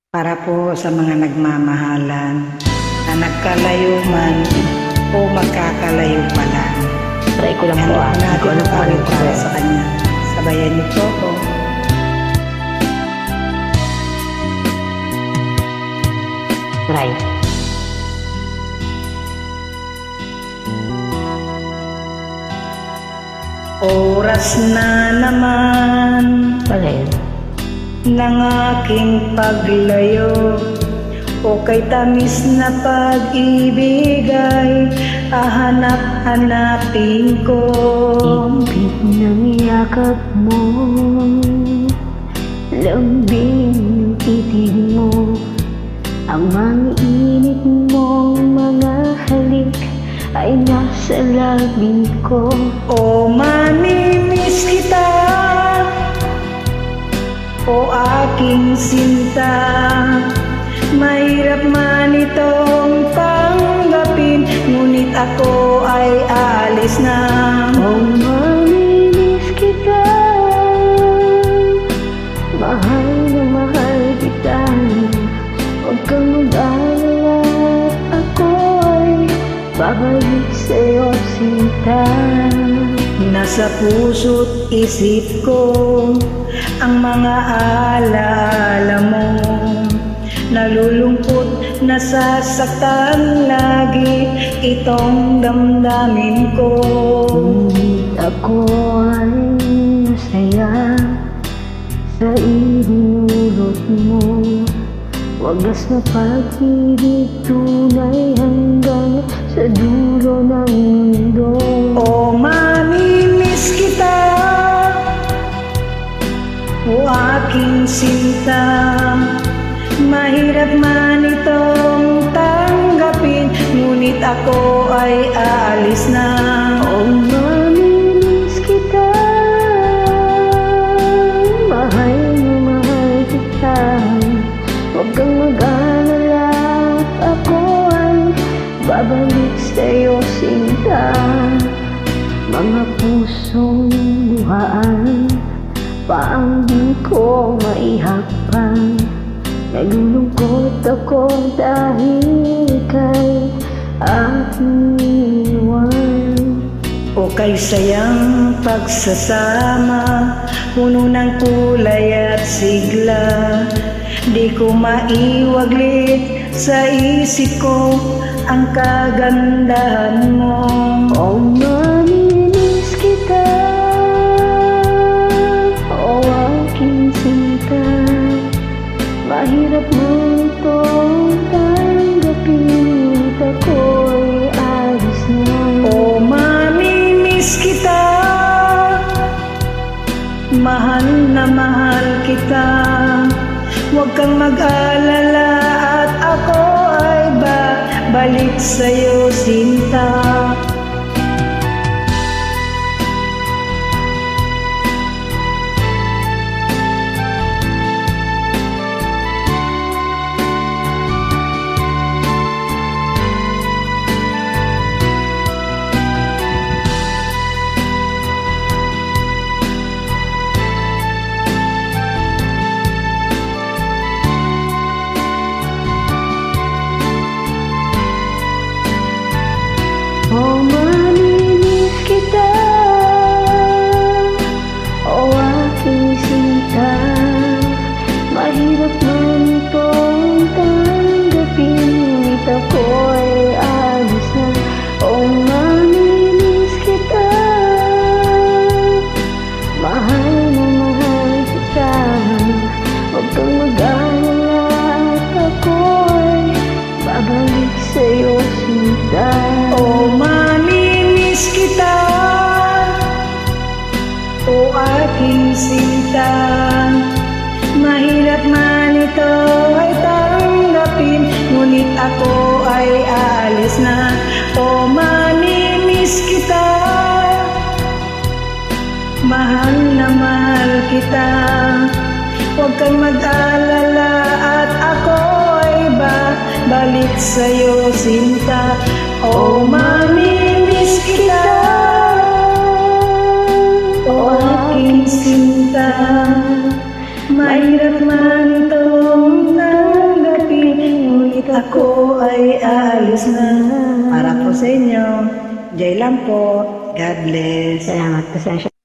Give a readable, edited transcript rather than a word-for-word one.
Para po sa mga nagmamahalan na nagkalayo man o magkakalayo pa lang. Try ko lang po Natin Hindi ko alam kung anong para sa kanya. Sabayan niyo po ako. Try. Oras na naman Pala yun. ng aking paglayo, o kay tamis na pag-ibigay hahanap-hanapin ko. Ibig ng yakap mo, lambing ng titig mo, ang mga init mong mga halik ay nasa labing ko. O mamimiss kita, o aking sinta, mahirap man itong tanggapin, ngunit ako ay aalis na. Oh, mamimiss kita, mahal na mahal kita, huwag kang mag-alala, ako ay babalik sa'yo, sinta. Nasa puso't isip ko ang mga alaala mo, nalulungkot, nasasaktan lagi itong damdamin ko. Ngunit ako ay masaya sa idinulot mo, wagas na pag-ibig tunay hanggang sa dulo ng mundo. O mamimiss kita, o aking sinta, mahirap man itong tanggapin, ngunit ako ay aalis na. Oh, mamimiss kita, mahal na mahal kita, huwag kang mag-alala, ako ay babalik sa'yo, sinta. Mga pusong luhaan, paang di ko maihakpan, nalulungkot ako dahil kay aking iwan. O kay sayang pagsasama, puno ng kulay at sigla, di ko maiwaglit sa isip ko ang kagandahan mo. Oh, mamimiss kita, oh aking sinta, mahirap mo itong tanggapin, ako'y alis na. O mamimiss kita, mahal na mahal kita, huwag kang mag-alala at ako ay babalik sa'yo, sinta. Oh, mamimiss kita, oh aking sinta, mahirap man itong tanggapin, ngunit ako'y alis na. Oh, mamimiss kita, mahal na mahal kita, huwag kang mag-alala, ako'y babalik sa'yo, sinta. O mamimiss kita, o aking sinta, mahirap man ito ay tanggapin, ngunit ako ay aalis na. O mamimiss kita, mahal na mahal kita, huwag kang mag-alala at ako ay babalik sa'yo, sinta. O mamimiss kita, o aking sinta, mahirap man itong ako ay aalis na. Para po sa inyo. Jay lang po. God bless. Salamat, pasensya.